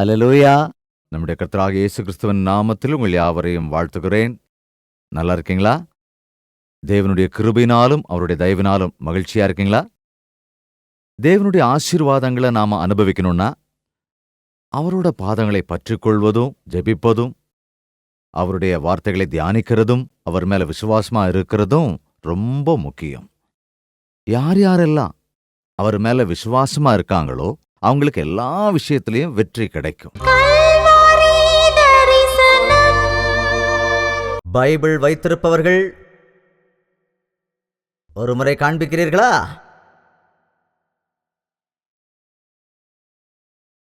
அல்லேலூயா. நம்முடைய கர்த்தராகிய இயேசு கிறிஸ்துவின் நாமத்தில் உங்கள் யாவரையும் வாழ்த்துகிறேன். நல்லா இருக்கீங்களா? தேவனுடைய கிருபையினாலும் அவருடைய தயவினாலும் மகிழ்ச்சியா இருக்கீங்களா? தேவனுடைய ஆசீர்வாதங்களை நாம அனுபவிக்கணும்னா அவரோட பாதங்களை பற்றிக்கொள்வதும் ஜெபிப்பதும் அவருடைய வார்த்தைகளை தியானிக்கிறதும் அவர் மேல விசுவாசமா இருக்கிறதும் ரொம்ப முக்கியம். யார் யாரெல்லாம் அவர் மேல விசுவாசமா இருக்காங்களோ அவங்களுக்கு எல்லா விஷயத்திலையும் வெற்றி கிடைக்கும். பைபிள் வைத்திருப்பவர்கள் ஒரு முறை காண்பிக்கிறீர்களா?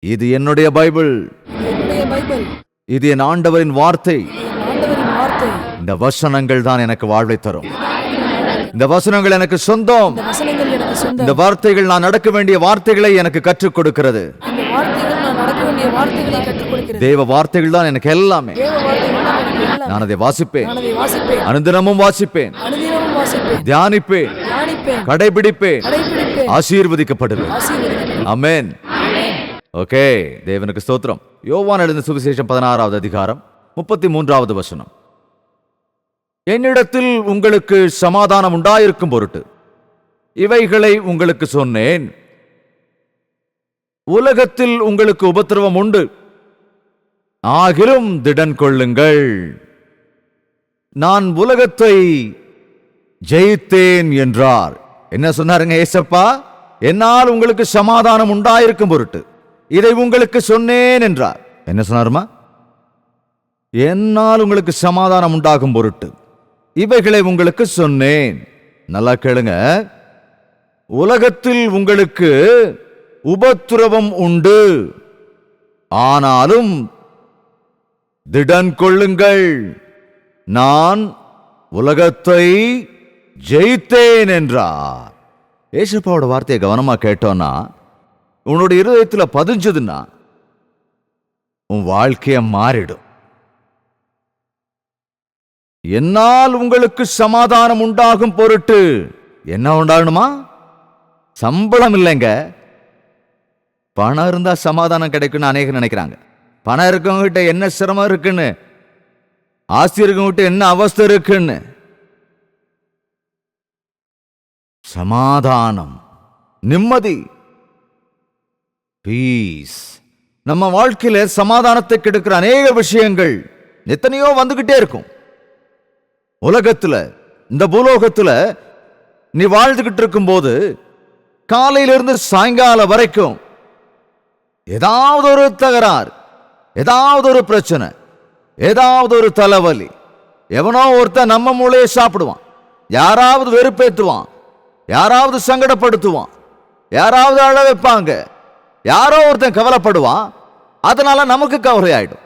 இது என்னுடைய பைபிள், இது என் ஆண்டவரின் வார்த்தை. இந்த வசனங்கள் தான் எனக்கு வாழ்வை தரும். இந்த வசனங்கள் எனக்கு சொந்தம். இந்த வார்த்தைகள் நான் நடக்க வேண்டிய வார்த்தைகளை எனக்கு கற்றுக் கொடுக்கிறது. தேவ வார்த்தைகள் தான் எனக்கு எல்லாமே. நான் அதை வாசிப்பேன், அனுதினமும் வாசிப்பேன், தியானிப்பேன், கடைபிடிப்பேன், ஆசீர்வதிக்கப்படுவேன். ஆமென். ஓகே, தேவனுக்கு ஸ்தோத்திரம். யோவான் எழுதின சுவிசேஷம் 16வது அதிகாரம் 33வது வசனம். என்னிடத்தில் உங்களுக்கு சமாதானம் உண்டாயிருக்கும் பொருட்டு இவைகளை உங்களுக்கு சொன்னேன். உலகத்தில் உங்களுக்கு உபத்திரவம் உண்டு, ஆகிலும் திடன் கொள்ளுங்கள், நான் உலகத்தை ஜெயித்தேன் என்றார். என்ன சொன்னாருங்க ஏசப்பா? என்னால் உங்களுக்கு சமாதானம் உண்டாயிருக்கும் பொருட்டு இதை உங்களுக்கு சொன்னேன் என்றார். என்ன சொன்னாருமா? என்னால் உங்களுக்கு சமாதானம் உண்டாகும் பொருட்டு இவைகளை உங்களுக்கு சொன்னேன். நல்லா கேளுங்க. உலகத்தில் உங்களுக்கு உபத்திரவம் உண்டு, ஆனாலும் திடன் கொள்ளுங்கள், நான் உலகத்தை ஜெயித்தேன் என்றார். ஏசப்பாவோட வார்த்தையை கவனமா கேட்டோன்னா, உன்னுடைய இருதயத்துல பதிஞ்சதுன்னா உன் வாழ்க்கைய மாறிடும். என்னால் உங்களுக்கு சமாதானம் உண்டாகும் பொருட்டு என்ன உண்டாகணுமா? சம்பளம் இல்லைங்க. பணம் இருந்தா சமாதானம் கிடைக்கும்னு அநேகர் நினைக்கிறாங்க. பணம் இருக்கவங்கிட்ட என்ன சிரமம் இருக்குன்னு, ஆஸ்தி இருக்கவங்கிட்ட என்ன அவஸ்தை இருக்குன்னு. சமாதானம், நிம்மதி, பீஸ். நம்ம வாழ்க்கையில சமாதானத்தை கெடுக்கிற அநேக விஷயங்கள் எத்தனையோ வந்துகிட்டே இருக்கும். உலகத்துல, இந்த பூலோகத்துல நீ வாழ்ந்துகிட்டு இருக்கும் போது காலையிலிருந்து சாயங்காலம் வரைக்கும் ஏதாவது ஒரு தகராறு, ஏதாவது ஒரு பிரச்சனை, ஏதாவது ஒரு தலைவலி. எவனோ ஒருத்தன் நம்ம மூளையை சாப்பிடுவான், யாராவது வெறுப்பேற்றுவான், யாராவது சங்கடப்படுத்துவான், யாராவது அழ வைப்பாங்க, யாரோ ஒருத்தன் கவலைப்படுவான். அதனால நமக்கு கவலை ஆயிடும்.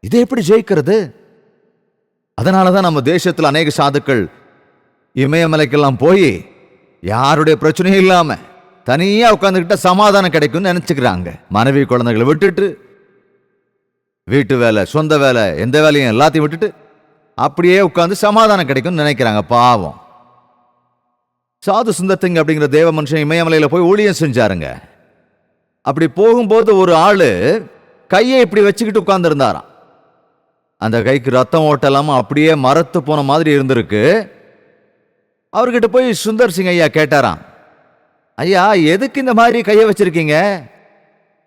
இதை எப்படி ஜெயிக்கிறது? அதனாலதான் நம்ம தேசத்தில் அநேக சாதுக்கள் இமயமலைக்கெல்லாம் போய் யாருடைய பிரச்சனையும் இல்லாம தனியா உட்காந்துக்கிட்ட சமாதானம் கிடைக்கும்னு நினைச்சுக்கிறாங்க. மனைவி குழந்தைகளை விட்டுட்டு, வீட்டு வேலை, சொந்த வேலை, எந்த வேலையும் எல்லாத்தையும் விட்டுட்டு அப்படியே உட்காந்து சமாதானம் கிடைக்கும்னு நினைக்கிறாங்க. பாவம். சாது சுந்தர் அப்படிங்கிற தேவ மனுஷன் இமயமலையில போய் ஊழியம் செஞ்சாருங்க. அப்படி போகும்போது ஒரு ஆளு கையை இப்படி வச்சுக்கிட்டு உட்கார்ந்து இருந்தாராம். அந்த கைக்கு ரத்தம் ஓட்டலாம அப்படியே மரத்து போன மாதிரி இருந்திருக்கு. அவர்கிட்ட போய் சுந்தர் சிங் ஐயா கேட்டாராம், ஐயா எதுக்கு இந்த மாதிரி கையை வச்சிருக்கீங்க?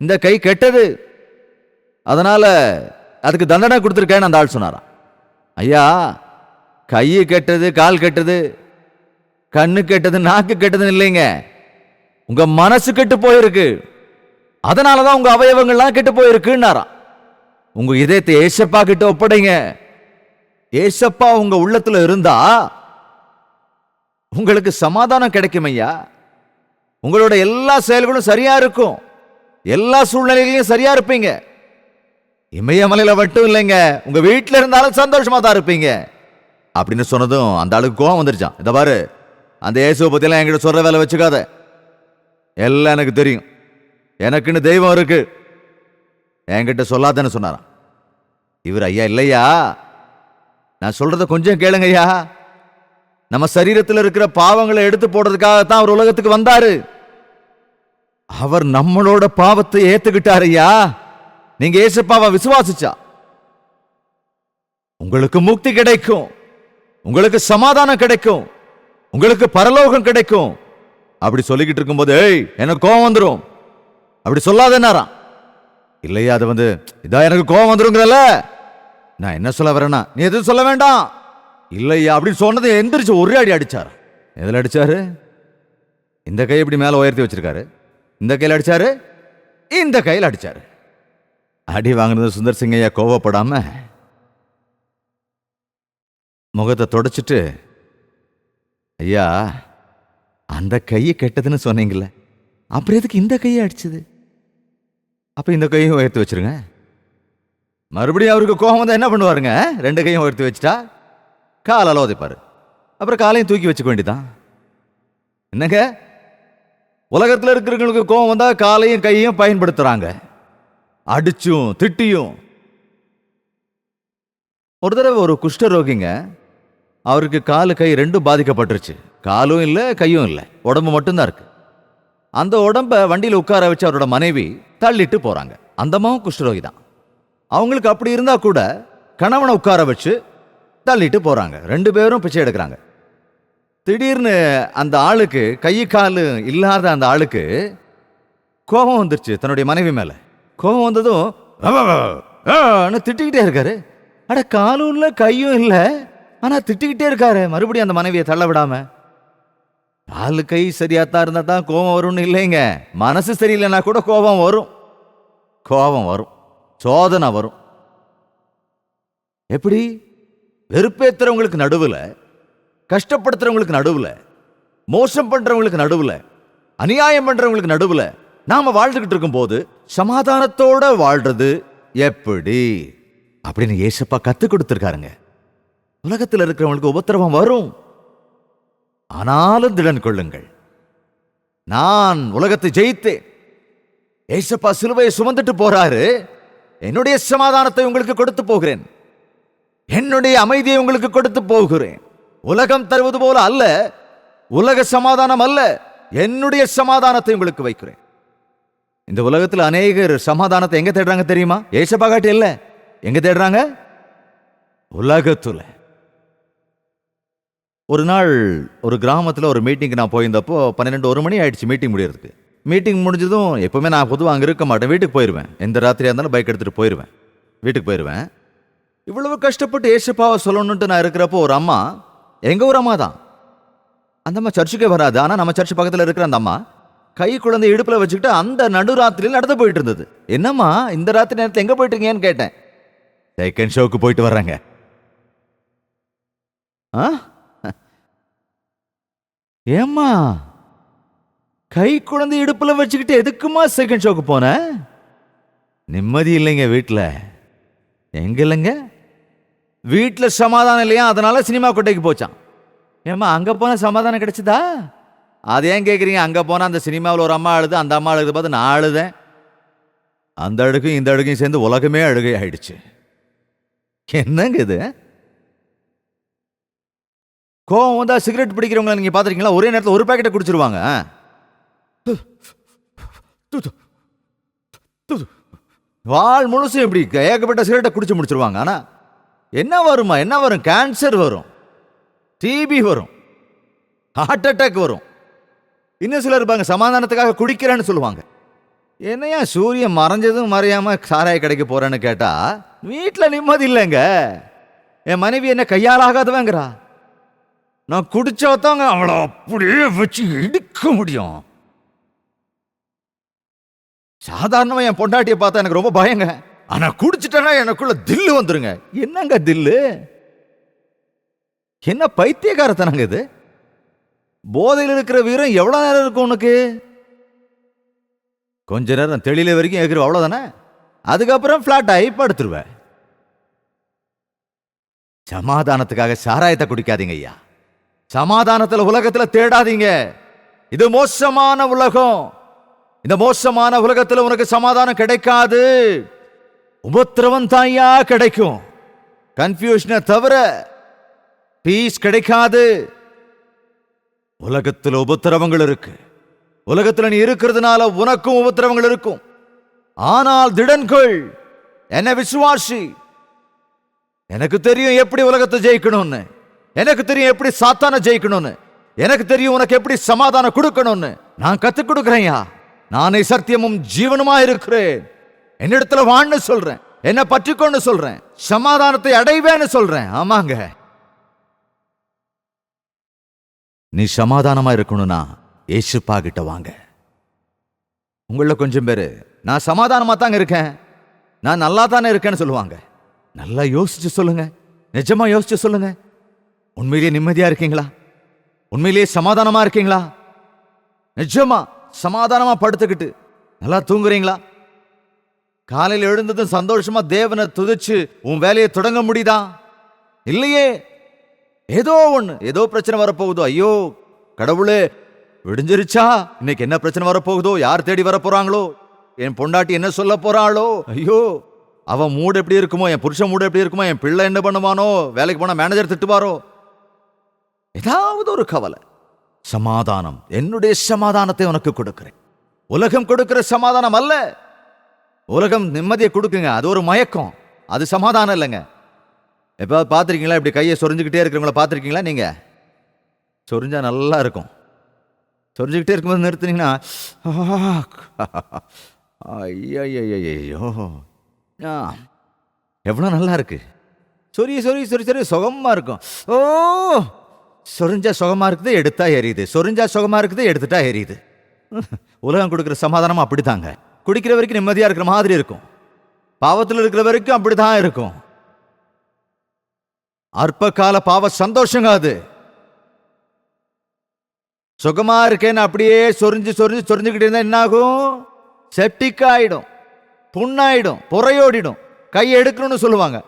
இந்த கை கெட்டது, அதனால அதுக்கு தண்டனை கொடுத்துருக்கேன்னு அந்த ஆள் சொன்னாராம். ஐயா, கை கெட்டது, கால் கெட்டது, கண்ணு கெட்டது, நாக்கு கெட்டதுன்னு இல்லைங்க, உங்க மனசு கெட்டு போயிருக்கு, அதனாலதான் உங்க அவயவங்கள்லாம் கெட்டு போயிருக்குன்னாராம். உங்க இதயத்தை ஏசப்பா கிட்ட ஒப்படைங்க. ஏசப்பா உங்க உள்ளத்துல இருந்தா உங்களுக்கு சமாதானம் கிடைக்கும் ஐயா. உங்களோட எல்லா செயல்களும் சரியா இருக்கும், எல்லா சூழ்நிலையிலையும் சரியா இருப்பீங்க. இமயமலையில மட்டும் இல்லைங்க, உங்க வீட்டுல இருந்தாலும் சந்தோஷமா தான் இருப்பீங்க அப்படின்னு சொன்னதும் அந்த ஆளுக்கு கோவம் வந்துருச்சான். இத பாரு, அந்த இயேசுவை பத்தியெல்லாம் என்கிட்ட சொல்ற வேலை வச்சுக்காத, எல்லாம் எனக்கு தெரியும், எனக்குன்னு தெய்வம் இருக்கு, என்கிட்ட சொல்லாதன்னு சொன்னாராம். இவர், ஐயா இல்லையா, நான் சொல்றத கொஞ்சம் கேளுங்க ஐயா, நம்ம சரீரத்தில் இருக்கிற பாவங்களை எடுத்து போடுறதுக்காகத்தான் அவர் உலகத்துக்கு வந்தாரு. அவர் நம்மளோட பாவத்தை ஏத்துக்கிட்டாரு ஐயா. நீங்க ஏசப்பாவை விசுவாசிச்சா உங்களுக்கு முக்தி கிடைக்கும், உங்களுக்கு சமாதானம் கிடைக்கும், உங்களுக்கு பரலோகம் கிடைக்கும். அப்படி சொல்லிக்கிட்டு இருக்கும்போது எனக்கு கோபம் வந்துடும் அப்படி சொல்லாத நேரம் இல்லையா? அது இதா எனக்கு கோபம் வந்துருங்கிறல்ல, நான் என்ன சொல்ல வரேன்னா நீ எதுவும் சொல்ல வேண்டாம் இல்லையா அப்படின்னு சொன்னது எந்திரிச்சு ஒரே அடி அடிச்சார். எதில் அடிச்சாரு? இந்த கை இப்படி மேல உயர்த்தி வச்சிருக்காரு, இந்த கையில் அடிச்சாரு, இந்த கையில் அடிச்சாரு. அடி வாங்கினது சுந்தர் சிங் ஐயா கோவப்படாம முகத்தை தொடச்சிட்டு, ஐயா அந்த கையை கெட்டதுன்னு சொன்னீங்கல்ல, அப்புறம் எதுக்கு இந்த கையை அடிச்சது? அப்ப இந்த கையும் உயர்த்தி வச்சிருங்க. மறுபடியும் அவருக்கு கோபம் வந்தா என்ன பண்ணுவாருங்க? ரெண்டு கையும் உயர்த்தி வச்சுட்டா காலால் உதைப்பாரு, அப்புறம் காலையும் தூக்கி வச்சுக்க வேண்டியதான். என்னங்க, உலகத்தில் இருக்கிறவங்களுக்கு கோபம் வந்தா காலையும் கையையும் பயன்படுத்துறாங்க, அடிச்சும் திட்டியும். ஒரு தடவை ஒரு குஷ்டரோகிங்க, அவருக்கு காலு கை ரெண்டும் பாதிக்கப்பட்டுருச்சு. காலும் இல்லை கையும் இல்லை, உடம்பு மட்டும்தான் இருக்கு. அந்த உடம்ப வண்டியில் உட்கார வச்சு அவரோட மனைவி தள்ளிட்டு போறாங்க. அந்த அம்மாவும் குஷ்டரோகி தான். அவங்களுக்கு அப்படி இருந்தா கூட கணவனை உட்கார வச்சு தள்ளிட்டு போறாங்க. ரெண்டு பேரும் பிச்சை எடுக்கிறாங்க. திடீர்னு அந்த ஆளுக்கு, கை காலு இல்லாத அந்த ஆளுக்கு கோபம் வந்துருச்சு தன்னுடைய மனைவி மேல. கோபம் வந்ததும் திட்டிக்கிட்டே இருக்காரு. அட காலும் இல்லை கையும் இல்லை, ஆனா திட்டிக்கிட்டே இருக்காரு மறுபடியும் அந்த மனைவியை தள்ள விடாம. காலு கை சரியாத்தான் இருந்தா தான் கோபம் வரும்னு இல்லைங்க, மனசு சரியில்லைன்னா கூட கோபம் வரும். கோபம் வரும், சோதனை வரும். எப்படி? வெறுப்பேத்துறவங்களுக்கு நடுவுல, கஷ்டப்படுத்துறவங்களுக்கு நடுவுல, மோசம் பண்றவங்களுக்கு நடுவுல, அநியாயம் பண்றவங்களுக்கு நடுவுல நாம வாழ்ந்துகிட்டு இருக்கும் போது சமாதானத்தோட வாழ்றது எப்படி அப்படின்னு ஏசப்பா கத்து கொடுத்திருக்காருங்க. உலகத்தில் இருக்கிறவங்களுக்கு உபத்திரவம் வரும், ஆனாலும் திடன் கொள்ளுங்கள், நான் உலகத்தை ஜெயித்தேன். ஏசப்பா சிலுவையை சுமந்துட்டு போறாரு. என்னுடைய சமாதானத்தை உங்களுக்கு கொடுத்து போகிறேன், என்னுடைய அமைதியை உங்களுக்கு கொடுத்து போகிறேன். உலகம் தருவது போல அல்ல, உலக சமாதானம் அல்ல, என்னுடைய சமாதானத்தை உங்களுக்கு வைக்கிறேன். இந்த உலகத்தில் அநேகர் சமாதானத்தை எங்க தேடுறாங்க தெரியுமா? ஏசப்பா காட்டி இல்ல, எங்க தேடுறாங்க? உலகத்துல. ஒரு நாள் ஒரு கிராமத்தில் ஒரு மீட்டிங்க்கு நான் போயிருந்தப்போ 12-1 மணி ஆயிடுச்சு மீட்டிங் முடியறதுக்கு. மீட்டிங் முடிஞ்சதும் எப்பவுமே நான் பொதுவாக அங்கே இருக்க மாட்டேன், வீட்டுக்கு போயிடுவேன். எந்த ராத்திரியாக இருந்தாலும் பைக் எடுத்துகிட்டு போயிடுவேன், வீட்டுக்கு போயிடுவேன். இவ்வளவு கஷ்டப்பட்டு ஏசப்பாவை சொல்லணுன்ட்டு நான் இருக்கிறப்போ ஒரு அம்மா, எங்கள் ஊர் அம்மா தான், அந்த அம்மா சர்ச்சுக்கே வராது, ஆனால் நம்ம சர்ச் பக்கத்தில் இருக்கிற அந்த அம்மா கை குழந்தை இடுப்பில் வச்சுக்கிட்டு அந்த நடுராத்திரியில் நடந்து போயிட்டு இருந்தது. என்னம்மா இந்த ராத்திரி நேரத்தில் எங்கே போயிட்டு இருக்கீங்கன்னு கேட்டேன். செகண்ட் ஷோக்கு போயிட்டு வர்றாங்க. ஏம்மா கை குழந்தை இடுப்புல வச்சுக்கிட்டு எதுக்குமா செகண்ட் ஷோக்கு போன? நிம்மதி இல்லைங்க வீட்டில். எங்க இல்லைங்க, வீட்டில் சமாதானம் இல்லையா, அதனால சினிமா கொட்டைக்கு போச்சான். ஏம்மா அங்கே போனால் சமாதானம் கிடைச்சதா? அது ஏன் கேட்குறீங்க? அங்கே போனால் அந்த சினிமாவில் ஒரு அம்மா அழுது, அந்த அம்மா அழுது பார்த்து நான் அழுதேன். அந்த அழுகையும் இந்த அழுகையும் சேர்ந்து உலகமே அழுகை ஆயிடுச்சு. என்னங்க இது? கோவம் வந்தா சிகரெட் பிடிக்கிறவங்க நீங்க பாத்திருக்கீங்களா? ஒரே நேரத்தில் ஒரு பாக்கெட்டை குடிச்சிருவாங்க. வாழ் முழுசும் எப்படி ஏகப்பட்ட சிகரெட்டை குடிச்சு முடிச்சிருவாங்க. ஆனா என்ன வருமா? என்ன வரும்? கேன்சர் வரும், டிபி வரும், ஹார்ட் அட்டாக் வரும். இன்னும் சிலர் இருப்பாங்க சமாதானத்துக்காக குடிக்கிறேன்னு சொல்லுவாங்க. என்னையா சூரியன் மறைஞ்சதும் மறையாம சாராய கடைக்கு போறேன்னு கேட்டா வீட்டில் நிம்மதி இல்லைங்க. என் மனைவி என்ன கையால் ஆகாதவங்கிறா. நான் குடிச்சாதாங்க அவளை அப்படியே வச்சு இடிக்க முடியும். சாதாரணமா என் பொண்டாட்டியை பார்த்தா எனக்கு ரொம்ப பயங்க. ஆனா குடிச்சிட்டேன்னா எனக்குள்ள தில்லு வந்துருங்க. என்னங்க தில்லு? என்ன பைத்தியக்காரத்தனங்க இது? போதையில் இருக்கிற வீரம் எவ்வளவு நேரம் இருக்கும் உனக்கு? கொஞ்ச நேரம் தெளில வரைக்கும் ஏற்கிற, அவ்வளவுதானே. அதுக்கப்புறம் பிளாட் ஆகி படுத்துருவேன். சமாதானத்துக்காக சாராயத்தை குடிக்காதீங்க ஐயா. சமாதானத்தில் உலகத்துல தேடாதீங்க. இது மோசமான உலகம். இந்த மோசமான உலகத்தில் உனக்கு சமாதானம் கிடைக்காது. உபத்திரவம் தாயா கிடைக்கும். கன்ஃபியூஷனை தவிர பீஸ் கிடைக்காது. உலகத்தில் உபத்திரவங்கள் இருக்கு. உலகத்தில் நீ இருக்கிறதுனால உனக்கும் உபத்திரவங்கள் இருக்கும். ஆனால் திடன்கொள், என்ன விசுவாசி. எனக்கு தெரியும் எப்படி உலகத்தை ஜெயிக்கணும்னு, எனக்கு தெரியும் எப்படி சாத்தான ஜெயிக்கணும்னு, எனக்கு தெரியும் உனக்கு எப்படி சமாதானம் கொடுக்கணும்னு. நான் கத்துக் கொடுக்கிறேன்யா. நானே சத்தியமும் ஜீவனுமா இருக்கிறேன். என்னிடத்துல வான்னு சொல்றேன், என்ன பற்றிக்கொண்டு சொல்றேன், சமாதானத்தை அடைவேன்னு சொல்றேன். ஆமாங்க, நீ சமாதானமா இருக்கணும்னா ஏசுப்பா கிட்ட வாங்க. உங்கள கொஞ்சம் பேரு நான் சமாதானமா தாங்க இருக்கேன், நான் நல்லா தானே இருக்கேன்னு சொல்லுவாங்க. நல்லா யோசிச்சு சொல்லுங்க, நிஜமா யோசிச்சு சொல்லுங்க. உண்மையிலேயே நிம்மதியா இருக்கீங்களா? உண்மையிலேயே சமாதானமா இருக்கீங்களா? நிஜமா சமாதானமா படுத்துக்கிட்டு நல்லா தூங்குறீங்களா? காலையில் எழுந்ததும் சந்தோஷமா தேவனை துதிச்சு உன் வேலையை தொடங்க முடியுதா? இல்லையே. ஏதோ ஒண்ணு, ஏதோ பிரச்சனை வரப்போகுதோ. ஐயோ கடவுளே, விடிஞ்சிருச்சா? இன்னைக்கு என்ன பிரச்சனை வரப்போகுதோ? யார் தேடி வர போறாங்களோ? என் பொண்டாட்டி என்ன சொல்ல போறாளோ? ஐயோ, அவன் மூடு எப்படி இருக்குமோ, என் புருஷன் மூடு எப்படி இருக்குமோ, என் பிள்ளை என்ன பண்ணுவானோ, வேலைக்கு போனா மேனேஜர் திட்டுவாரோ, ஏதாவது ஒரு கவலை. சமாதானம், என்னுடைய சமாதானத்தை உனக்கு கொடுக்கிறேன். உலகம் கொடுக்கிற சமாதானம் அல்ல. உலகம் நிம்மதியை கொடுக்குங்க, அது ஒரு மயக்கம், அது சமாதானம் இல்லைங்க. எப்ப பார்த்துருக்கீங்களா இப்படி கையை சொரிஞ்சுக்கிட்டே இருக்கிறவங்கள பார்த்துருக்கீங்களா? நீங்க சொரிஞ்சா நல்லா இருக்கும். சொரிஞ்சுக்கிட்டே இருக்கும்போது நிறுத்துனீங்கன்னா ஐயோ எவ்வளோ நல்லா இருக்கு. சொரிய சொரிய சொரி சொரி சுகமா இருக்கும். ஓ, சொரிஞ்சா சுகமா இருக்குது, எடுத்தா எரியுது. சொரிஞ்சா சுகமா இருக்குது, எடுத்துட்டா எரியுது. உலகம் கொடுக்குற சமாதானம் அப்படித்தாங்க. குடிக்கிற வரைக்கும் நிம்மதியா இருக்கிற மாதிரி இருக்கும், பாவத்தில் இருக்கிற வரைக்கும் அப்படிதான் இருக்கும். அற்ப கால பாவ சந்தோஷங்க அது. சுகமா இருக்கேன்னு அப்படியே சொரிஞ்சு சொரிஞ்சு சொரிஞ்சுக்கிட்டு இருந்தா என்ன ஆகும்? செப்டிக் ஆயிடும், புண்ணாயிடும், புறையோடிடும், கையை எடுக்கணும்னு சொல்லுவாங்க.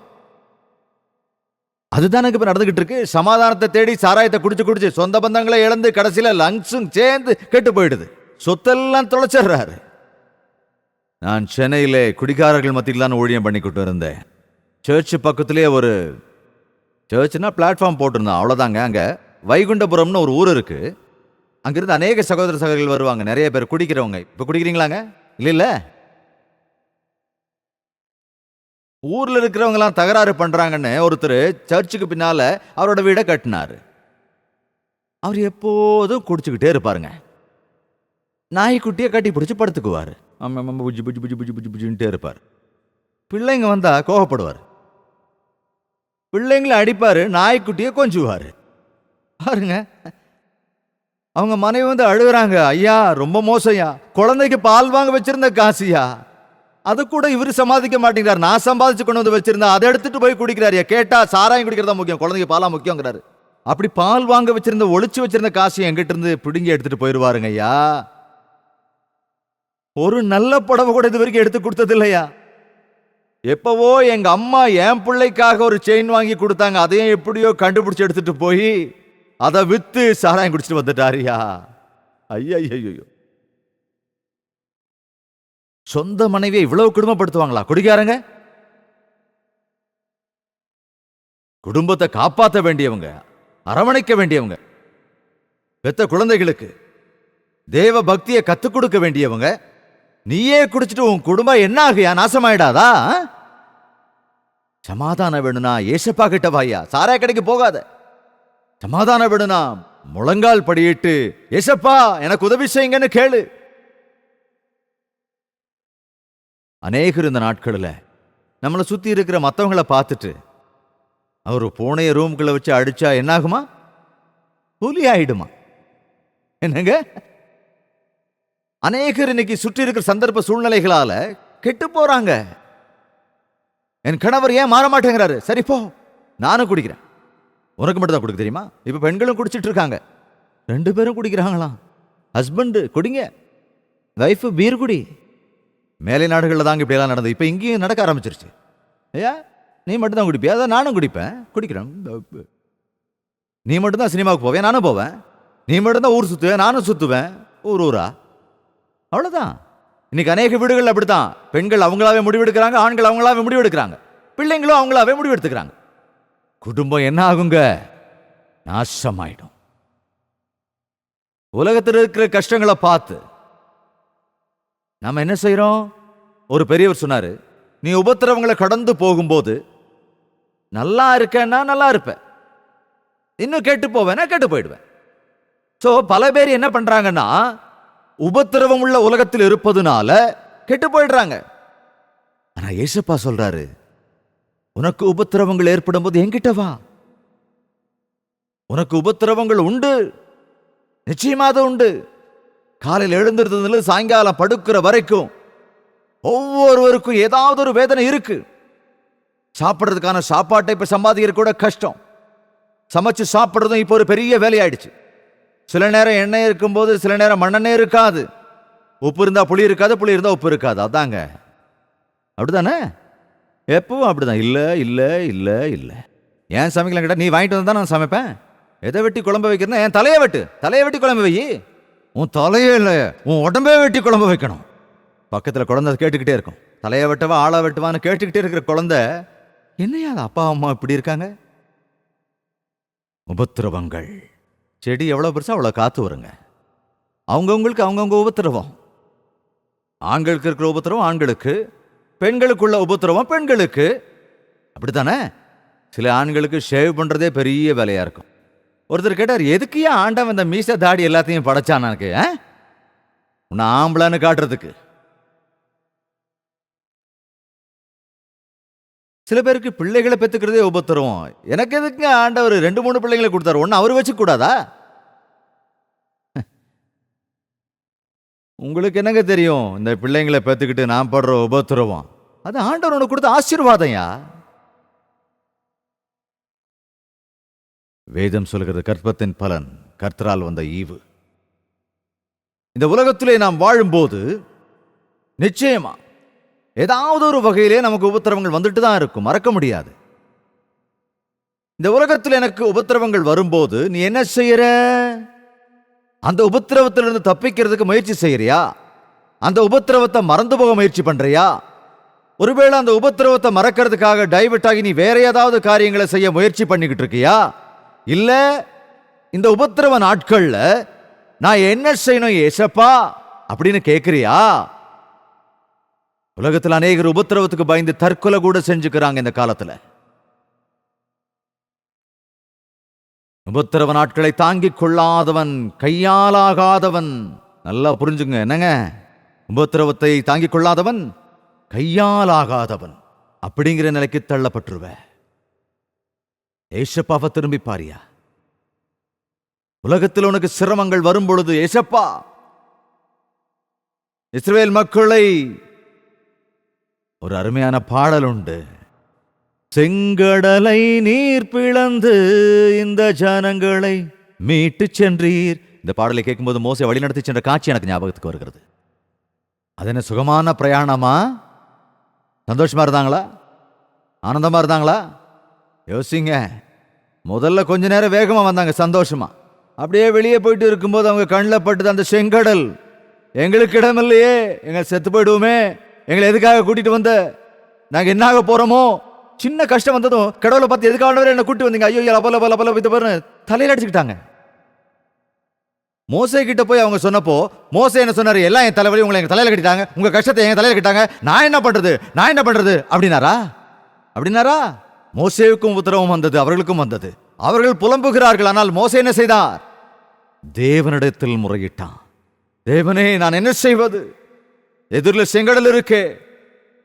அதுதானே இப்ப நடந்துகிட்டு இருக்கு. சமாதானத்தை தேடி சாராயத்தை குடிச்சு குடிச்சு சொந்த பந்தங்களை இழந்து கடைசியில லங்ஸும் சேர்ந்து கெட்டு போயிடுது, சொத்தெல்லாம் தொலைச்சிடுறாரு. நான் சென்னையில குடிகாரர்கள் மத்தியிலான ஊழியம் பண்ணிக்கிட்டு இருந்தேன். சர்ச் பக்கத்திலே ஒரு சர்ச்னா பிளாட்ஃபார்ம் போட்டிருந்தோம், அவ்வளோதாங்க. அங்கே வைகுண்டபுரம்னு ஒரு ஊர் இருக்கு. அங்கிருந்து அநேக சகோதர சகோதரிகள் வருவாங்க, நிறைய பேர் குடிக்கிறவங்க. இப்போ குடிக்கிறீங்களாங்க? இல்ல, ஊர்ல இருக்கிறவங்கலாம் தகராறு பண்றாங்கன்னு ஒருத்தர் சர்ச்சுக்கு பின்னால அவரோட வீடை கட்டினாரு. அவர் எப்போதும் குடிச்சுக்கிட்டே இருப்பாருங்க. நாய்க்குட்டியை கட்டி பிடிச்சி படுத்துக்குவாரு, புஜி புஜி புஜி புஜி புஜி புஜின்ட்டே இருப்பார். பிள்ளைங்க வந்தா கோவப்படுவார், பிள்ளைங்களை அடிப்பாரு, நாய்க்குட்டியை கொஞ்சுவாரு. பாருங்க, அவங்க மனைவி வந்து அழுகுறாங்க, ஐயா ரொம்ப மோசையா, குழந்தைக்கு பால் வாங்க வச்சிருந்த காசியா, அது கூட இவரு சம்பாதிக்க மாட்டேங்கிறார், நான் சம்பாதிச்சு கொண்டு வந்து வச்சிருந்தா அதை எடுத்துட்டு போய் குடிக்கிறாரு. கேட்டா சாராயம் குடிக்கிறதா முக்கியம், குழந்தைக்கு பாலா முக்கியங்கிறாரு. அப்படி பால் வாங்க வச்சிருந்த ஒளிச்சு வச்சிருந்த காசு என்கிட்ட இருந்து பிடுங்கி எடுத்துட்டு போயிருவாருங்க ஐயா. ஒரு நல்ல புடவை கூட இது வரைக்கும் எடுத்து கொடுத்தது இல்லையா. எப்பவோ எங்க அம்மா என் பிள்ளைக்காக ஒரு செயின் வாங்கி கொடுத்தாங்க, அதையும் எப்படியோ கண்டுபிடிச்சு எடுத்துட்டு போய் அதை வித்து சாராயம் குடிச்சிட்டு வந்துட்டாரியா. ஐயோ, சொந்த மனைவியை இவ்வளவு குடும்பப்படுத்துவாங்களா குடிக்காரங்க? குடும்பத்தை காப்பாற்ற வேண்டியவங்க, அரவணைக்க வேண்டியவங்க, பெத்த குழந்தைகளுக்கு தேவ பக்தியை கத்துக் கொடுக்க வேண்டியவங்க, நீயே குடிச்சிட்டு உன் குடும்பம் என்ன ஆகுயா, நாசமாயிடாதா? சமாதானம் வேணும்னா ஏசப்பா கிட்ட வாயா, சாராய கடைக்கு போகாத. சமாதானம் வேணும்னா முழங்கால் படியிட்டு ஏசப்பா எனக்கு உதவி செய்யுங்கன்னு கேளு. அநேகர் இந்த நாட்களில் நம்மளை சுத்தி இருக்கிற மற்றவங்களை பார்த்துட்டு அவர் பூனைய ரூம்குள்ள வச்சு அடிச்சா என்னாகுமா? புலி ஆயிடுமா? என்னங்க, அநேகர் இன்னைக்கு சுற்றி இருக்கிற சந்தர்ப்ப சூழ்நிலைகளால கெட்டு போறாங்க. என் கணவர் ஏன் மாற மாட்டேங்கிறாரு? சரி போ, நானும் குடிக்கிறேன். உனக்கு மட்டும் தான் குடிக்க தெரியுமா? இப்ப பெண்களும் குடிச்சிட்டு இருக்காங்க, 2 பேரும் குடிக்கிறாங்களாம். ஹஸ்பண்ட் குடிங்க, வைஃப் பீர் குடி. மேலை நாடுகளில் தாங்க இப்படியெல்லாம் நடந்தது, இப்ப இங்கேயும் நடக்க ஆரம்பிச்சிருச்சு. ஐயா நீ மட்டும் தான் குடிப்பியா? அதான் நானும் குடிப்பேன், குடிக்கிறேன். நீ மட்டும்தான் சினிமாவுக்கு போவேன், நானும் போவேன். நீ மட்டும்தான் ஊர் சுத்துவேன், நானும் சுத்துவேன், ஊரா. அவ்வளவுதான். இன்னைக்கு அநேக வீடுகள் அப்படித்தான். பெண்கள் அவங்களாவே முடிவெடுக்கிறாங்க, ஆண்கள் அவங்களாவே முடிவெடுக்கிறாங்க, பிள்ளைங்களும் அவங்களாவே முடிவெடுத்துக்கிறாங்க. குடும்பம் என்ன ஆகுங்க? நாசமாயிடும். உலகத்தில் இருக்கிற கஷ்டங்களை பார்த்து நாம என்ன செய்யறோம்? ஒரு பெரியவர் சொன்னாரு, நீ உபத்திரவங்களை கடந்து போகும்போது நல்லா இருக்கேன்னா நல்லா இருப்ப, இன்னும் கெட்டு போவேன்னா கெட்டு போயிடுவேன். சோ பல பேர் என்ன பண்றாங்கன்னா, உபத்திரவம் உள்ள உலகத்தில் இருப்பதுனால கெட்டு போயிடுறாங்க. ஆனா ஏசப்பா சொல்றாரு, உனக்கு உபத்திரவங்கள் ஏற்படும் போது என்கிட்ட வா. உனக்கு உபத்திரவங்கள் உண்டு, நிச்சயமா அது உண்டு. காலையில் எழுந்திருந்ததுல சாயங்காலம் படுக்கிற வரைக்கும் ஒவ்வொருவருக்கும் ஏதாவது ஒரு வேதனை இருக்கு. சாப்பிட்றதுக்கான சாப்பாட்டை இப்ப சம்பாதிக்கிற கூட கஷ்டம். சமைச்சு சாப்பிட்றதும் இப்போ ஒரு பெரிய வேலையாயிடுச்சு. சில நேரம் எண்ணெய் இருக்கும்போது சில நேரம் மண்ணெண்ணெய் இருக்காது. உப்பு இருந்தா புளி இருக்காது, புளி இருந்தா உப்பு இருக்காது. அதாங்க, அப்படிதானே? எப்பவும் அப்படிதான். இல்ல இல்ல இல்ல இல்ல ஏன் சமைக்கலாம் கேட்டா, நீ வாங்கிட்டு வந்தா நான் சமைப்பேன். எதை வெட்டி குழம்பு வைக்கிறேன்னா, என் தலையை வெட்டி குழம்பு வை. உன் தலையே இல்ல, உன் உடம்பே வெட்டி குழம்பு வைக்கணும். பக்கத்துல குழந்தை கேட்டுக்கிட்டே இருக்கும், தலையை வெட்டவா ஆளா வெட்டுவான்னு கேட்டுக்கிட்டே இருக்கிற குழந்தை, என்னையா அப்பா அம்மா இப்படி இருக்காங்க? உபத்திரவங்கள். செடி எவ்வளவு பெருசா அவ்வளவு காத்து வருங்க. அவங்கவுங்களுக்கு அவங்கவுங்க உபத்திரவம். ஆண்களுக்கு இருக்கிற உபத்திரவம் ஆண்களுக்கு, பெண்களுக்குள்ள உபத்திரவம் பெண்களுக்கு. அப்படித்தானே? சில ஆண்களுக்கு ஷேவ் பண்றதே பெரிய வேலையா இருக்கும். ஒருத்தர் கேட்டார், எதுக்கு ஏன் ஆண்டவன் இந்த மீச தாடி எல்லாத்தையும் படைச்சான் எனக்கு? உன்னை ஆம்பளான்னு காட்டுறதுக்கு. சில பேருக்கு பிள்ளைகளை பெத்துக்கிறதே உபத்திரவம். எனக்கு எதுக்கு ஆண்டவர் 2-3 பிள்ளைங்களை கொடுத்தாரு, ஒன்னு அவர் வச்சு கூடாதா? உங்களுக்கு என்னங்க தெரியும் இந்த பிள்ளைங்களை பெத்துக்கிட்டு நான் படுற உபத்திரவம்? அது ஆண்டவர் உனக்கு கொடுத்த ஆசீர்வாதம்யா. வேதம் சொல்கிறது, கர்ப்பத்தின் பலன் கர்த்தரால் வந்த ஈவு. இந்த உலகத்திலே நாம் வாழும்போது நிச்சயமா ஏதாவது ஒரு வகையிலே நமக்கு உபத்திரவங்கள் வந்துட்டு தான் இருக்கும், மறக்க முடியாது. இந்த உலகத்தில் எனக்கு உபத்திரவங்கள் வரும்போது நீ என்ன செய்யற? அந்த உபத்திரவத்திலிருந்து தப்பிக்கிறதுக்கு முயற்சி செய்யறியா? அந்த உபத்திரவத்தை மறந்து போக முயற்சி பண்றியா? ஒருவேளை அந்த உபத்திரவத்தை மறக்கிறதுக்காக டைவர்ட் ஆகி நீ வேற ஏதாவது காரியங்களை செய்ய முயற்சி பண்ணிக்கிட்டு இருக்கியா? இல்ல இந்த உபத்திரவ நாட்கள்ல நான் என்ன செய்யணும் ஏசப்பா அப்படின்னு கேட்கிறியா? உலகத்தில் அநேகர் உபத்திரவத்துக்கு பயந்து தற்கொலை கூட செஞ்சுக்கிறாங்க இந்த காலத்துல. உபத்திரவ நாட்களை தாங்கிக் கொள்ளாதவன் கையாலாகாதவன். நல்லா புரிஞ்சுங்க, என்னங்க? உபத்திரவத்தை தாங்கிக் கொள்ளாதவன் கையாலாகாதவன் அப்படிங்கிற நிலைக்கு தள்ளப்பட்டுருவ. ஏசப்பாவை திரும்பி பாரியா. உலகத்தில் உனக்கு சிரமங்கள் வரும் பொழுது ஏசப்பா, இஸ்ரவேல் மக்களை ஒரு அருமையான பாடல் உண்டு. செங்கடலை நீர் பிளந்து இந்த ஜனங்களை மீட்டு சென்றீர். இந்த பாடலை கேட்கும்போது மோசே வழிநடத்தி சென்ற காட்சி எனக்கு ஞாபகத்துக்கு வருகிறது. அது என்ன சுகமான பிரயாணமா? சந்தோஷமா இருந்தாங்களா? ஆனந்தமா இருந்தாங்களா? யோசிங்க. முதல்ல கொஞ்ச நேரம் வேகமா வந்தாங்க, சந்தோஷமா. அப்படியே வெளியே போயிட்டு இருக்கும்போது அவங்க கண்ணில் பட்டுது அந்த செங்கடல். எங்களுக்கு இடம் இல்லையே, எங்க செத்து போயிடுவோமே, எங்களை எதுக்காக கூட்டிட்டு வந்த, நாங்க என்னாக போறோமோ. சின்ன கஷ்டம் வந்ததும் கடவுளை பார்த்து எதுக்காக என்ன கூட்டி வந்தீங்க, ஐயோ அப்பல பல பல இது பாருன்னு தலையில அடிச்சுக்கிட்டாங்க. மோசே கிட்ட போய் அவங்க சொன்னப்போ மோசே என்ன சொன்னாரு? எல்லாம் என் தலைவலி உங்களை எங்க தலையில கட்டிட்டாங்க, உங்க கஷ்டத்தை எங்க தலையில கட்டாங்க, நான் என்ன பண்றது அப்படின்னாரா? மோசேவுக்கும் உத்தரவும் வந்தது, அவர்களுக்கும் வந்தது. அவர்கள் புலம்புகிறார்கள். ஆனால் மோசே என்ன செய்தார்? தேவனிடத்தில் முறையிட்டான். தேவனே, நான் என்ன செய்வது? எதிரில் செங்கடல் இருக்கே,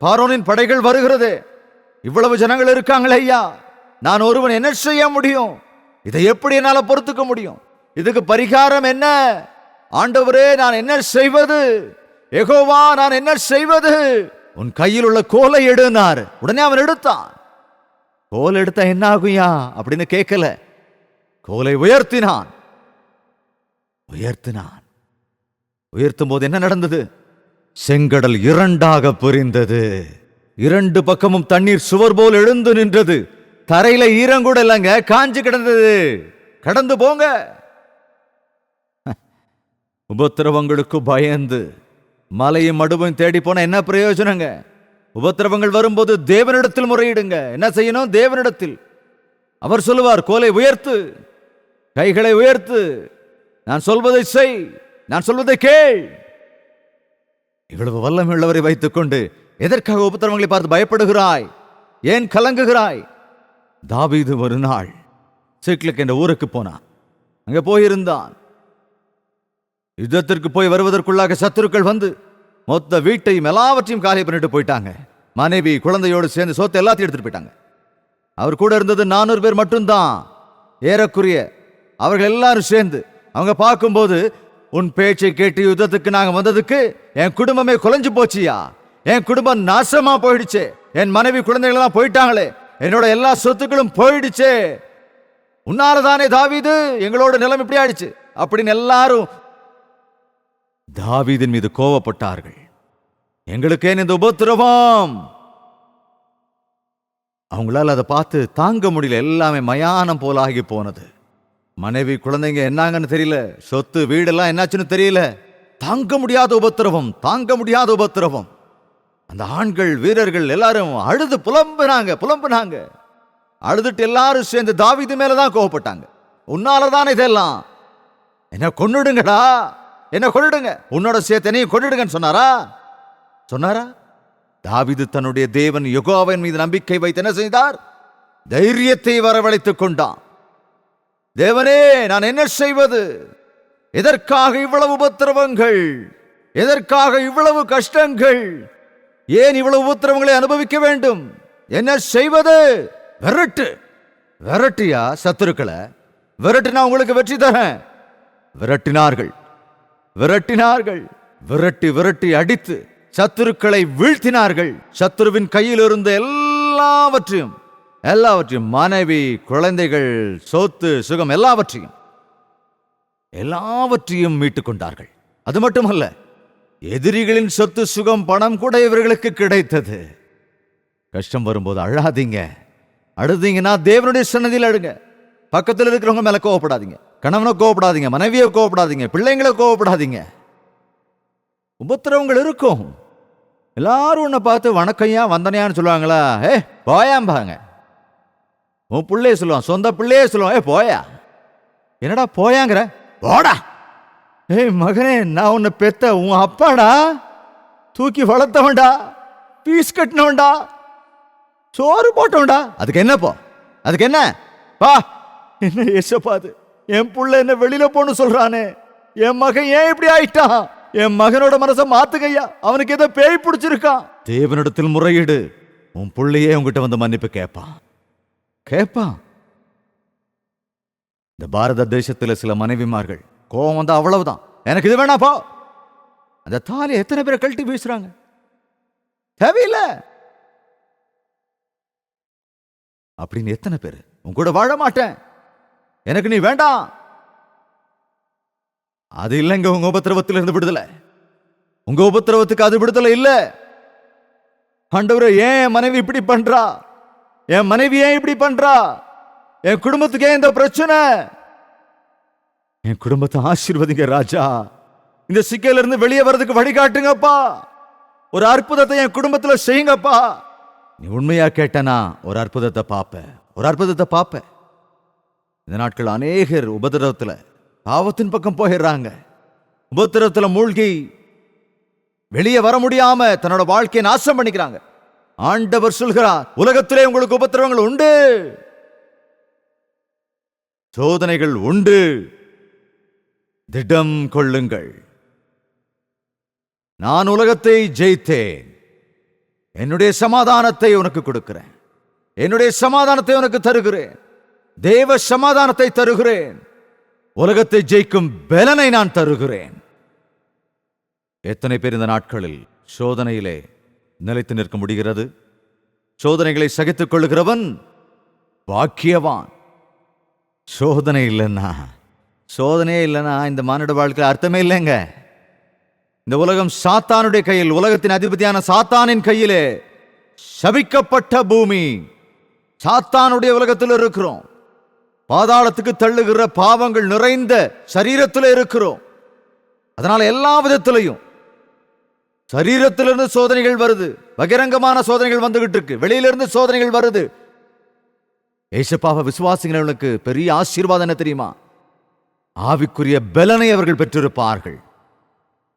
பார்வோனின் படைகள் வருகிறது, இவ்வளவு ஜனங்கள் இருக்காங்களே ஐயா, நான் ஒருவன் என்ன செய்ய முடியும்? இதை எப்படி என்னால பொறுத்துக்க முடியும்? இதுக்கு பரிகாரம் என்ன? ஆண்டவரே, நான் என்ன செய்வது? யெகோவா, நான் என்ன செய்வது? உன் கையில் உள்ள கோலை எடுனார். உடனே அவன் எடுத்தான். கோல் எடுத்தா என்ன ஆகுயா அப்படின்னு கேட்கல, கோலை உயர்த்தினான். உயர்த்தும் போது என்ன நடந்தது? செங்கடல் 2ஆக பிரிந்தது. 2 பக்கமும் தண்ணீர் சுவர் போல் எழுந்து நின்றது. தரையில ஈரங்கூட இல்லைங்க, காஞ்சு கிடந்தது. கடந்து போங்க. உபத்திரவங்களுக்கு பயந்து மலையும் மடுவும் தேடி போன என்ன பிரயோஜனங்க? உபத்திரவங்கள் வரும்போது தேவனிடத்தில் முறையிடுங்க. என்ன செய்யணும்? தேவனிடத்தில். அவர் சொல்லுவார், கோலை உயர்த்து, கைகளை உயர்த்து, நான் சொல்வதை செய், நான் சொல்வதை கேள். இவ்வளவு வல்லமை உள்ளவரை வைத்துக் கொண்டு எதற்காக உபத்திரவங்களை பார்த்து பயப்படுகிறாய்? ஏன் கலங்குகிறாய்? தாவீது ஒரு நாள் சிக்லக் என்ற ஊருக்கு போனான். அங்க போயிருந்தான். யுத்தத்திற்கு போய் வருவதற்குள்ளாக சத்துருக்கள் வந்து மொத்த வீட்டையும் எல்லாவற்றையும் காலி பண்ணிட்டு போயிட்டாங்க. மனைவி குழந்தையோடு சேர்ந்து சொத்து எல்லாத்தையும் எடுத்துட்டு போயிட்டாங்க. அவர் கூட இருந்தது 400 பேர் மட்டும்தான். ஏறக்குறைய அவர்கள் எல்லாரும் சேர்ந்து அவங்க பார்க்கும்போது, உன் பேச்சை கேட்டு யுத்தத்துக்கு நாங்க வந்ததுக்கு என் குடும்பமே குலைஞ்சு போச்சியா, என் குடும்பம் நாசமா போயிடுச்சு, என் மனைவி குழந்தைகள் எல்லாம் போயிட்டாங்களே, என்னோட எல்லா சொத்துக்களும் போயிடுச்சே, உன்னாலதானே தாவீது எங்களோட நிலைமை இப்படி ஆயிடுச்சு அப்படின்னு எல்லாரும் தாவீதின் மீது கோபப்பட்டார்கள். எங்களுக்கு ஏன் இந்த உபத்திரவம்? அவங்களால அதை பார்த்து தாங்க முடியல. எல்லாமே மயானம் போல ஆகி போனது. மனைவி குழந்தைங்க என்னாங்கன்னு தெரியல, சொத்து வீடெல்லாம் என்னாச்சுன்னு தெரியல. தாங்க முடியாத உபத்திரவம், தாங்க முடியாத உபத்திரவம். அந்த ஆண்கள் வீரர்கள் எல்லாரும் அழுது புலம்புனாங்க. அழுதுட்டு எல்லாரும் சேர்ந்து தாவீது மேலதான் கோவப்பட்டாங்க. உன்னாலதான் இதெல்லாம், என்ன கொன்னுடுங்கடா, என்ன கொன்னுடுங்க, உன்னோட சேர்த்து என்னையும் கொன்னுடுங்கன்னு சொன்னாரா? தாவீது தன்னுடைய தேவன் யெகோவாவின் மீது நம்பிக்கை வைத்து என்ன செய்தார்? தைரியத்தை வரவழைத்துக் கொண்டான். தேவனே, நான் என்ன செய்வது? எதற்காக இவ்வளவு உபத்திரவங்கள்? எதற்காக இவ்வளவு கஷ்டங்கள்? ஏன் இவ்வளவு உபத்திரவங்களை அனுபவிக்க வேண்டும்? என்ன செய்வது? விரட்டியா சத்துருக்களை? விரட்டினா உங்களுக்கு வெற்றி தரேன். விரட்டினார்கள். விரட்டி அடித்து சத்துருக்களை வீழ்த்தினார்கள். சத்துருவின் கையில் இருந்த எல்லாவற்றையும், மனைவி குழந்தைகள் சொத்து சுகம் எல்லாவற்றையும் மீட்டுக் கொண்டார்கள். அது மட்டுமல்ல, எதிரிகளின் சொத்து சுகம் பணம் கூட இவர்களுக்கு கிடைத்தது. கஷ்டம் வரும்போது அழுதீங்கன்னா தேவனுடைய சன்னதியில் அழுங்க. பக்கத்தில் இருக்கிறவங்க மேல கோவப்படாதீங்க. கணவனை கோவப்படாதீங்க, மனைவியை கோவப்படாதீங்க, பிள்ளைங்களை கோவப்படாதீங்க. உபத்திரவங்கள் இருக்கும். எல்லாரும் உன்னை பார்த்து வணக்கையா வந்தனையான்னு சொல்லுவாங்களா? போயாம்பாங்க. உன் பிள்ளைய சொல்லுவான், சொந்த பிள்ளையே சொல்லுவான், போயா. என்னடா போயாங்கிற? போடா. மகனே, நான் உன்னை பெத்த உன் அப்பாடா, தூக்கி வளர்த்தவன்டா, பீஸ் கட்டினவன்டா, சோறு போட்டவன்டா. அதுக்கு என்ன பா? என்ன ஏசப்பாது, என் புள்ள என்ன வெளியில போன்னு சொல்றானே, என் மகன் ஏன் இப்படி ஆயிட்டான்? என் மகனோட மனசை மாத்துக்கையா, அவனுக்கு ஏதோ பேய் பிடிச்சிருக்கான். தேவனிடத்தில் முறையீடு. உன் பிள்ளையே உங்ககிட்ட வந்து மன்னிப்பு கேட்பான். இந்த பாரத தேசத்துல சில மனைவிமார்கள் கோபம் வந்தா அவ்வளவுதான், எனக்கு இது வேணாப்பா. அந்த தாலி எத்தனை பேரை கழட்டி வீசுறாங்க? தேவையில்லை அப்படின்னு எத்தனை பேர் உன் கூட வாழ மாட்டேன், எனக்கு நீ வேண்டாம். அது இல்லைங்க உங்க உபத்திரவத்திலிருந்து விடுதலை. உங்க உபத்திரவத்துக்கு அது விடுதலை இல்ல. ஆண்டவரே, ஏன் என் மனைவி இப்படி பண்றா? என் மனைவி ஏன் இப்படி பண்றா? என் குடும்பத்துக்கு ஏன் இந்த பிரச்சனை? என் குடும்பத்தை ஆசீர்வதிங்க ராஜா. இந்த சிக்கையில இருந்து வெளியே வர்றதுக்கு வழிகாட்டுங்கப்பா. ஒரு அற்புதத்தை என் குடும்பத்துல செய்யுங்கப்பா. நீ உண்மையா கேட்டனா ஒரு அற்புதத்தை பார்ப்ப. இந்த நாட்கள் அநேகர் உபத்திரவத்துல பாவத்தின் பக்கம் போயிடுறாங்க. உபத்திரவத்துல மூழ்கி வெளியே வர முடியாம தன்னோட வாழ்க்கையை நாசம் பண்ணிக்கிறாங்க. ஆண்டவர் சொல்கிறார், உலகத்திலே உங்களுக்கு உபத்திரவங்கள் உண்டு, சோதனைகள் உண்டு, திடம் கொள்ளுங்கள். நான் உலகத்தை ஜெயித்தேன், என்னுடைய சமாதானத்தை உனக்கு கொடுக்கிறேன், என்னுடைய சமாதானத்தை உனக்கு தருகிறேன், தேவ சமாதானத்தை தருகிறேன், உலகத்தை ஜெயிக்கும் பலனை நான் தருகிறேன். எத்தனை பேர் இந்த நாட்களில் சோதனையிலே நிலைத்து நிற்க முடிகிறது? சோதனைகளை சகித்துக் கொள்ளுகிறவன் பாக்கியவான். சோதனையே இல்லைன்னா இந்த மானிட வாழ்க்கையில் அர்த்தமே இல்லைங்க. இந்த உலகம் சாத்தானுடைய கையில், உலகத்தின் அதிபதியான சாத்தானின் கையிலே. சபிக்கப்பட்ட பூமி, சாத்தானுடைய உலகத்தில் இருக்கிறோம். பாதாளத்துக்கு தள்ளுகிற பாவங்கள் நிறைந்த சரீரத்தில் இருக்கிறோம். அதனால எல்லா விதத்திலையும் சரீரத்திலிருந்து சோதனைகள் வருது, பகிரங்கமான சோதனைகள் வந்துகிட்டு இருக்கு, வெளியிலிருந்து சோதனைகள் வருது. ஏசப்பாவை விசுவாசிகளுக்கு பெரிய ஆசீர்வாதம் என்ன தெரியுமா? ஆவிக்குரிய பலனை அவர்கள் பெற்றிருப்பார்கள்.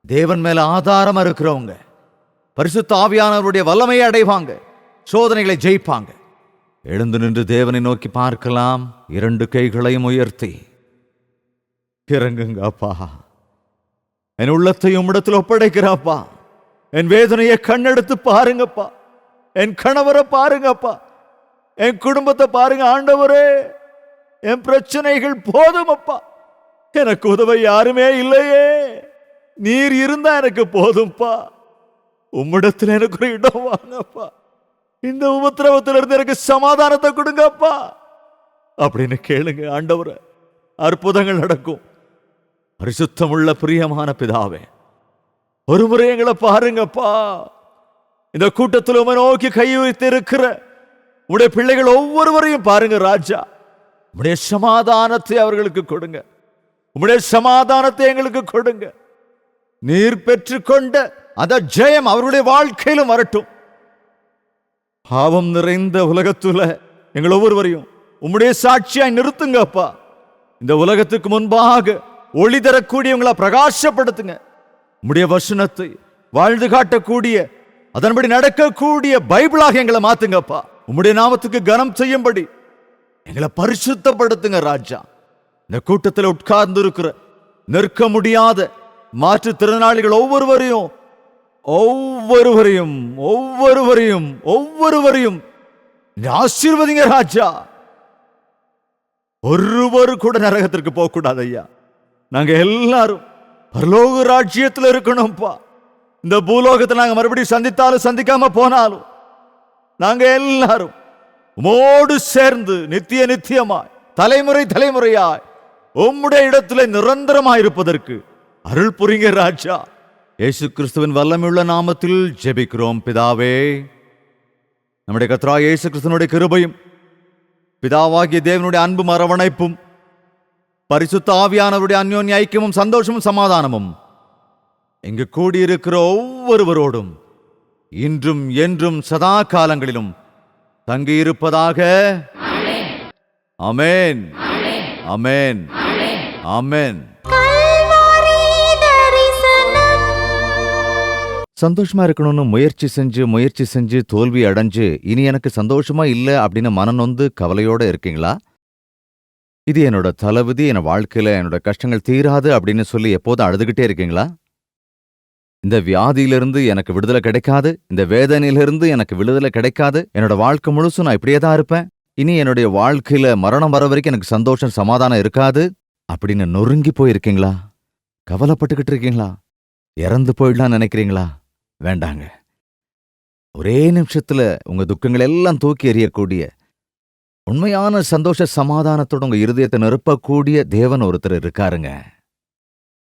தேவன் மேல ஆதாரமா இருக்கிறவங்க, பரிசுத்த ஆவியானவருடைய வல்லமையை அடைவாங்க, சோதனைகளை ஜெயிப்பாங்க. எழுந்து நின்று தேவனை நோக்கி பார்க்கலாம். 2 கைகளையும் உயர்த்தி, இறங்குங்க அப்பா, என் உள்ளத்தை உம்மிடத்தில் ஒப்படைக்கிறப்பா. என் வேதனையை கண்ணெடுத்து பாருங்கப்பா. என் கணவரை பாருங்கப்பா, என் குடும்பத்தை பாருங்க ஆண்டவரே. என் பிரச்சனைகள் போதும் அப்பா, எனக்கு உதவ யாருமே இல்லையே. நீர் இருந்தா எனக்கு போதும்பா. உம்மிடத்தில் எனக்கு ஒரு இடம் வாங்கப்பா. இந்த உபத்திரவத்திலிருந்து எனக்கு சமாதானத்தை கொடுங்கப்பா அப்படின்னு கேளுங்க ஆண்டவரே. அற்புதங்கள் நடக்கும். பரிசுத்தமுள்ள பிரியமான பிதாவே, ஒரு முறை எங்களை பாருங்கப்பா. இந்த கூட்டத்தில் உம்மை நோக்கி கை வைத்து இருக்கிற உடைய பிள்ளைகள் ஒவ்வொருவரையும் பாருங்க ராஜா. உடைய சமாதானத்தை அவர்களுக்கு கொடுங்க. உம்முடைய சமாதானத்தை எங்களுக்கு கொடுங்க. நீர் பெற்றுக்கொண்ட அந்த ஜெயம் அவருடைய வாழ்க்கையிலும் வரட்டும். பாவம் நிறைந்த உலகத்துல எங்கள் ஒவ்வொருவரையும் உம்முடைய சாட்சியாய் நிறுத்துங்கப்பா. இந்த உலகத்துக்கு முன்பாக ஒளி தரக்கூடியவங்களை பிரகாசப்படுத்துங்க. உம்முடைய வசனத்தை வாழ்ந்து காட்டக்கூடிய, அதன்படி நடக்கக்கூடிய பைபிளாக எங்களை மாத்துங்கப்பா. உம்முடைய நாமத்துக்கு கனம் செய்யும்படி எங்களை பரிசுத்தப்படுத்துங்க ராஜா. இந்த கூட்டத்தில் உட்கார்ந்து இருக்கிற நிற்க முடியாத மாற்றுத்திறனாளிகள் ஒவ்வொருவரையும் ஒவ்வொருவரையும் ஒவ்வொருவரையும் ஒவ்வொருவரையும் ஆசீர்வதிங்க ராஜா. ஒருவர் கூட நரகத்திற்கு போக கூடாது ஐயா. நாங்க எல்லாரும் பரலோக ராஜ்யத்தில் இருக்கணும்ப்பா. இந்த பூலோகத்தை நாங்க மறுபடியும் சந்தித்தாலும் சந்திக்காம போனாலும் நாங்க எல்லாரும் உம்மோடு சேர்ந்து நித்திய நித்தியமாய் தலைமுறை தலைமுறையாய் உம்முடைய இடத்துல நிரந்தரமாய் இருப்பதற்கு அருள் புரிங்க ராஜா. இயேசு கிறிஸ்துவின் வல்லமையுள்ள நாமத்தில் ஜெபிக்கிறோம் பிதாவே. நம்முடைய கர்த்தராகிய இயேசு கிறிஸ்துவினுடைய கிருபையும் பிதாவாகிய தேவனுடைய அன்பும் அரவணைப்பும் பரிசுத்த ஆவியானவருடைய அந்யோன்ய ஐக்கியமும் சந்தோஷமும் சமாதானமும் இங்கு கூடியிருக்கிற ஒவ்வொருவரோடும் இன்றும் என்றும் சதா காலங்களிலும் தங்கியிருப்பதாக. ஆமென், ஆமென், ஆமென். சந்தோஷமா இருக்கணும்னு முயற்சி செஞ்சு தோல்வி அடைஞ்சு இனி எனக்கு சந்தோஷமா இல்லை அப்படின்னு மனநொந்து கவலையோட இருக்கீங்களா? இது என்னோட தலைவிதி, என் வாழ்க்கையில என்னோட கஷ்டங்கள் தீராது அப்படின்னு சொல்லி எப்போதும் அழுதுகிட்டே இருக்கீங்களா? இந்த வியாதியிலிருந்து எனக்கு விடுதலை கிடைக்காது, இந்த வேதனையிலிருந்து எனக்கு விடுதலை கிடைக்காது, என்னோட வாழ்க்கை முழுசும் நான் இப்படியே தான் இருப்பேன், இனி என்னுடைய வாழ்க்கையில மரணம் வர வரைக்கும் எனக்கு சந்தோஷம் சமாதானம் இருக்காது அப்படின்னு நொறுங்கி போயிருக்கீங்களா? கவலைப்பட்டுக்கிட்டு இருக்கீங்களா? இறந்து போயிடலாம் நினைக்கிறீங்களா? வேண்டாங்க. ஒரே நிமிஷத்துல உங்க துக்கங்கள் எல்லாம் தூக்கி எறியக்கூடிய, உண்மையான சந்தோஷ சமாதானத்தோட உங்க இருதயத்தை நிரப்பக்கூடிய தேவன் ஒருத்தர் இருக்காருங்க.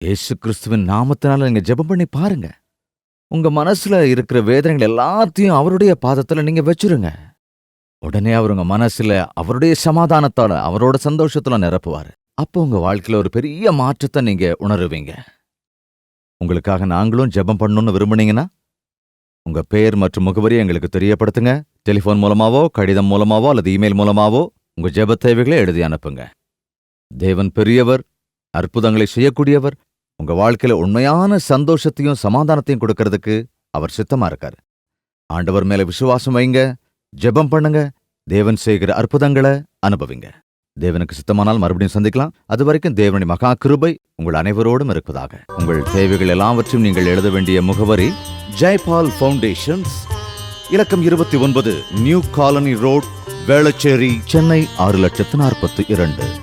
இயேசு கிறிஸ்துவின் நாமத்தினால நீங்க ஜெபம் பண்ணி பாருங்க. உங்க மனசுல இருக்கிற வேதனைகள் எல்லாத்தையும் அவருடைய பாதத்துல நீங்க வச்சிருங்க. உடனே அவர் உங்க மனசுல அவருடைய சமாதானத்தால, அவரோட சந்தோஷத்துல நிரப்புவாரு. அப்போ உங்க வாழ்க்கையில ஒரு பெரிய மாற்றத்தை நீங்க உணருவீங்க. உங்களுக்காக நாங்களும் ஜெபம் பண்ணணும்னு விரும்புனீங்கன்னா உங்க பெயர் மற்றும் முகவரி எங்களுக்கு தெரியப்படுத்துங்க. டெலிஃபோன் மூலமாவோ, கடிதம் மூலமாவோ அல்லது இமெயில் மூலமாவோ உங்க ஜெப தேவைகளை எழுதி அனுப்புங்க. தேவன் பெரியவர், அற்புதங்களை செய்யக்கூடியவர். உங்க வாழ்க்கையில உண்மையான சந்தோஷத்தையும் சமாதானத்தையும் கொடுக்கறதுக்கு அவர் சித்தமா இருக்காரு. ஆண்டவர் மேல விசுவாசம் வைங்க, ஜெபம் பண்ணுங்க, தேவன் செய்கிற அற்புதங்களை அனுபவிங்க. தேவனுக்கு சித்தமானால் மறுபடியும் சந்திக்கலாம். அது வரைக்கும் தேவனுடைய மகா கிருபை உங்கள் அனைவரோடும் இருப்பதாக. உங்கள் தேவைகள் எல்லாவற்றையும் நீங்கள் எழுத வேண்டிய முகவரி ஜெயபால் ஃபவுண்டேஷன்ஸ், இலக்கம் 29, new colony road, Velachery, Chennai 6,42,00,000.